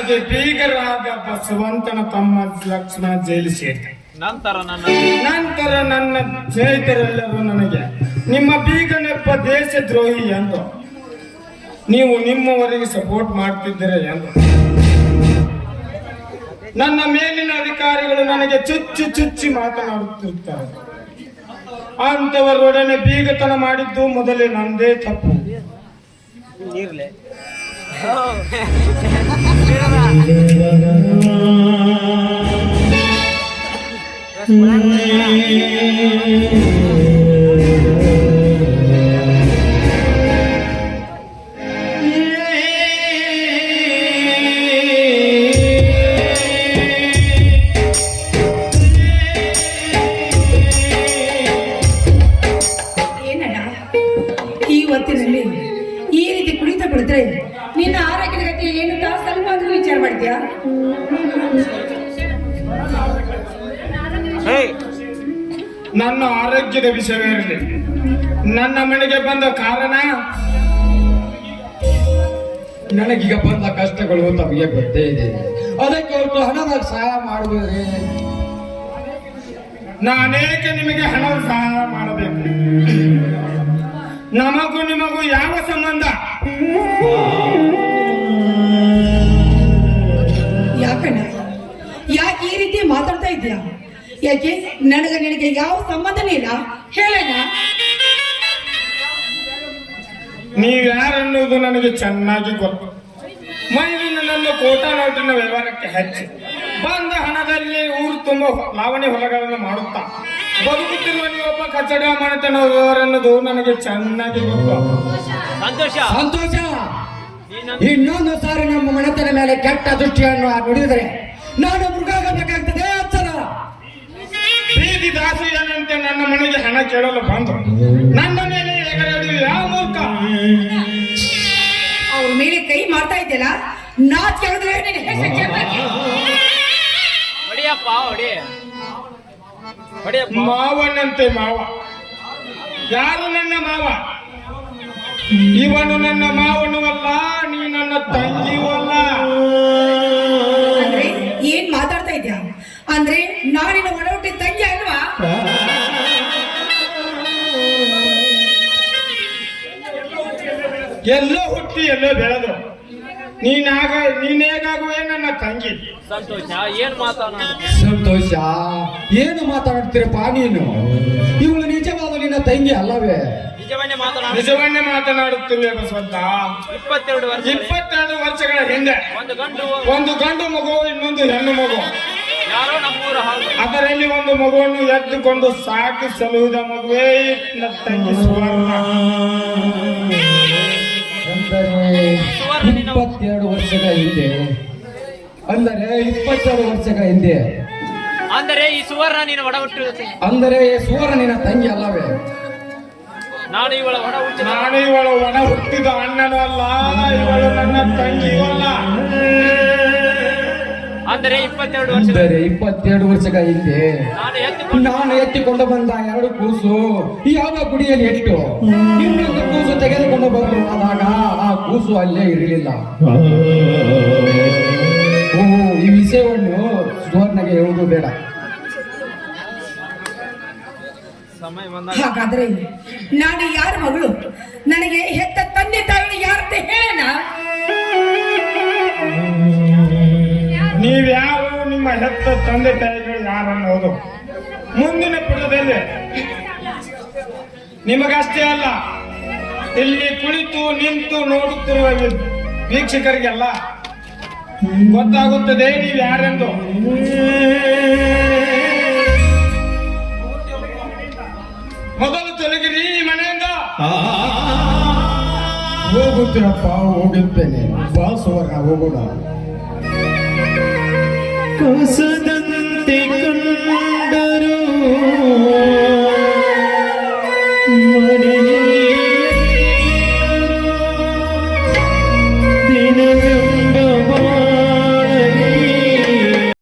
ನನಗೆ ಬೀಗರಾದ ಬಸವಂತನ ತಮ್ಮ ಲಕ್ಷ್ಮಣ ಜೈಲು ಸೇರಿದೆ. ನಂತರ ನನ್ನ ಸ್ನೇಹಿತರೆಲ್ಲರೂ ನನಗೆ ನಿಮ್ಮ ಬೀಗನೆಪ್ಪ ದೇಶದ್ರೋಹಿ ಎಂದು, ನೀವು ನಿಮ್ಮವರಿಗೆ ಸಪೋರ್ಟ್ ಮಾಡ್ತಿದ್ದೀರ ಎಂದು ನನ್ನ ಮೇಲಿನ ಅಧಿಕಾರಿಗಳು ನನಗೆ ಚುಚ್ಚಿ ಮಾತನಾಡುತ್ತಿರುತ್ತಾರೆ. ಅಂತವರೊಡನೆ ಬೀಗತನ ಮಾಡಿದ್ದು ಮೊದಲೇ ನಂದೇ ತಪ್ಪು. ನಿನ್ನ ಆರೋಗ್ಯದ ಗತಿ ಏನು ಸ್ವಲ್ಪ ಆದ್ರೂ ವಿಚಾರ ಮಾಡಿದ್ಯಾ? ನನ್ನ ಆರೋಗ್ಯದ ವಿಷಯವೇ ಇರಲಿ, ನನ್ನ ಮನೆಗೆ ಬಂದ ಕಾರಣ ನನಗೀಗ ಬಂದ ಕಷ್ಟಗಳು ತಮಗೆ ಗೊತ್ತೇ ಇದೆ. ಅದಕ್ಕೆ ಹೊರತು ಹಣದ ಸಹಾಯ ಮಾಡುವುದೇ? ನಾನೇಕೆ ನಿಮಗೆ ಹಣದ ಸಹಾಯ ಮಾಡಬೇಕು? ನಮಗೂ ನಿಮಗೂ ಯಾವ ಸಂಬಂಧ? ಯಾಕಣ್ಣ, ಯಾಕೆ ಈ ರೀತಿ ಮಾತಾಡ್ತಾ ಇದ್ಯಾ? ಯಾಕೆ ನಿನಗೆ ಯಾವ ಸಂಬಂಧನೇ ಇಲ್ಲ ಹೇಳಣ್ಣ. ನೀವ್ಯಾರನ್ನುವುದು ನನಗೆ ಚೆನ್ನಾಗಿ ಗೊತ್ತು. ಮೈಲಿನ ನನ್ನ ಕೋಟಾ ನೋಟಿನ ವ್ಯವಹಾರಕ್ಕೆ ಹಚ್ಚಿ ಬಂದ ಹಣದಲ್ಲಿ ಊರು ತುಂಬ ಲಾವಣಿ ಹೊಲಗಳನ್ನು ಮಾಡುತ್ತಾ ಬದುಕುತ್ತಿರುವ ನೀವೊಬ್ಬ ಕಚಡ ಮಾಡುತ್ತನ್ನೋದು ನನಗೆ ಚೆನ್ನಾಗಿ ಗೊತ್ತು. ಸಂತೋಷ. ಇನ್ನೊಂದು ಸಾರಿ ನಮ್ಮ ಮನೆತನ ಮೇಲೆ ಕೆಟ್ಟ ದೃಷ್ಟಿಯನ್ನು ನುಡಿದರೆ ನಾನು ಮೃಗಾಗಬೇಕಾಗ್ತದೆ. ಅಚ್ಚರ ಬೀದಿ ದಾಸಿಯಂತೆ ನನ್ನ ಮನೆಗೆ ಹಣ ಕೇಳಲು ಬಂದು ನನ್ನ ಮೇಲೆ ಎಗರಾಡಿ ಯಾವ ಮೂರ್ಖ? ಅವ್ರ ಮೇಲೆ ಕೈ ಮಾಡ್ತಾ ಇದ್ದಲ್ಲ, ಮಾವನಂತೆ ಮಾವ. ಯಾರು ನನ್ನ ಮಾವ? ಇವನು ನನ್ನ ಮಾವನು ಅಲ್ಲ, ನೀ ನನ್ನ ತಂಗಿಯೂ ಅಲ್ಲ. ಅಂದ್ರೆ ಏನ್ ಮಾತಾಡ್ತಾ ಇದ್ಯಾ? ಅಂದ್ರೆ ನಾನಿನ ಒಡ ಹುಟ್ಟಿದ ತಂಗಿ ಅಲ್ವಾ? ಎಲ್ಲೋ ಹುಟ್ಟಿ ಎಲ್ಲೋ ಬೆಳೆದು ನೀನೇಗಾಗುವೆ ನನ್ನ ತಂಗಿ. ಸಂತೋಷ, ಏನು ಮಾತಾಡ್ತೀರಪ್ಪ ನೀನು? ಇವಳು ನಿಜವಾದ ನಿನ್ನ ತಂಗಿ ಅಲ್ಲವೇ? ನಿಜವನ್ನೇ ಮಾತನಾಡುತ್ತಿರುವೆ ಬಸವಂತ. 22 ವರ್ಷಗಳ ಹಿಂದೆ ಒಂದು ಗಂಡು ಮಗು, ಇನ್ನೊಂದು ಹೆಣ್ಣು ಮಗು. ಅದರಲ್ಲಿ ಒಂದು ಮಗುವನ್ನು ಎದ್ದುಕೊಂಡು ಸಾಕಿಸಲುವುದ ಮಗುವೇ ನನ್ನ ತಂಗಿ ಸುವರ್ಣ. 22 ವರ್ಷಗಳ ಹಿಂದೆ, ಅಂದರೆ 22 ವರ್ಷಗಳ ಹಿಂದೆ. ಅಂದರೆ ಈ ಸುವರ್ಣ ನೀನು ಒಡ ಹುಟ್ಟಿದ, ಅಂದರೆ ಸುವರ್ಣ ನಿನ್ನ ತಂಗಿ ಅಲ್ಲವೇ? ನಾನು ಇವಳ ಒಡ ಹುಟ್ಟಿದ ಅಣ್ಣನೂ ಅಲ್ಲ, ಇವಳು ನನ್ನ ತಂಗಿಯೂ ಅಲ್ಲ. ಅಂದರೆ 22 ವರ್ಷಗಳ ಹಿಂದೆ ನಾನು ಎತ್ತಿಕೊಂಡು ಬಂದ 2 ಕೂಸು ಯಾವ ಗುಡಿಯಲ್ಲಿ ಇಟ್ಟು ಇನ್ನೊಂದು ಕೂಸು ತೆಗೆದುಕೊಂಡು ಬರಲಾದಾಗ ಆ ಕೂಸು ಅಲ್ಲೇ ಇರಲಿಲ್ಲ. ಈ ವಿಷಯವನ್ನು ಸುವರ್ಣಗೆ ಹೇಳುವುದು ಬೇಡ. ಹಾಗಾದ್ರೆ ನಾನು ಯಾರ ಮಗಳು? ನನಗೆ ಹೆತ್ತ ತಂದೆ ತಾಯಿ ಯಾರಂತ ಹೇಳೋಣ. ನೀವ್ಯಾರು, ನಿಮ್ಮ ಹೆತ್ತ ತಂದೆ ತಾಯಿಗಳು ಯಾರನ್ನೋದು ಮುಂದಿನ ಪುಟದಲ್ಲಿ ನಿಮಗಷ್ಟೇ ಅಲ್ಲ, ಇಲ್ಲಿ ಕುಳಿತು ನಿಂತು ನೋಡುತ್ತಿರುವ ವೀಕ್ಷಕರಿಗೆಲ್ಲ ಗೊತ್ತಾಗುತ್ತದೆ ನೀವು ಯಾರೆಂದು. ಮೊದಲು ತೊಲಗಿರಿ ಈ ಮನೆಯಿಂದ. ಹೋಗುತ್ತೀರಪ್ಪ, ಹೋಗುತ್ತೇನೆ. ಬಾಸುವರ ಹೋಗೋಣ. ಕಸದಂತೆ ಕಂಡರು